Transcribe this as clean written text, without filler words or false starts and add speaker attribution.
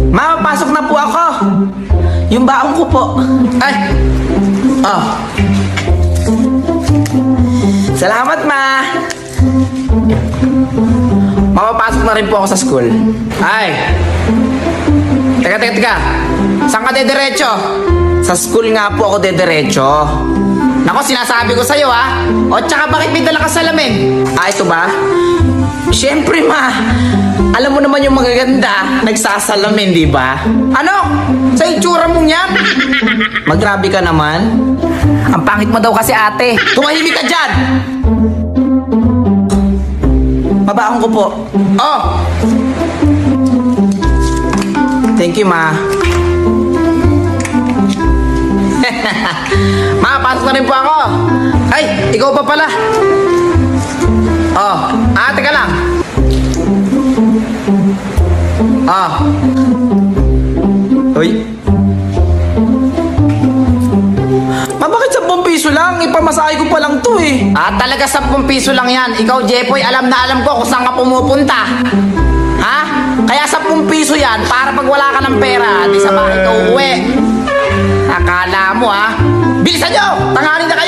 Speaker 1: Ma, pasok na po ako. Yung baong ko po. Ay. Oh. Salamat, ma. Mapapasok na rin po ako sa school. Ay. Teka. Saan ka dederecho? Sa school nga po ako dederecho. Nako, sinasabi ko sa'yo, ha? O, tsaka bakit may dala ka salamin? Ah, ito ba? Siyempre, ma. Alam mo naman yung magaganda, nagsasalamin, di ba? Ano? Sa itsura mong yan? Magrabe ka naman. Ang pangit mo daw kasi, ate. Tumahimik ka dyan! Babaong ko po. Oh! Thank you, ma. Ma, pasok na rin po ako. Ay, ikaw pa pala. Oh, ate ka lang. Oh. Uy. Ma, bakit 10 piso lang? Ipamasahe ko pa lang to eh. Ah, talaga 10 piso lang yan. Ikaw, Jepoy, alam na alam ko kung saan ka pumupunta. Ha? Kaya 10 piso yan para pag wala ka ng pera, di sa bahay ka uuwi. Akala mo, ha? Bilisan nyo! Tanganin na kayo!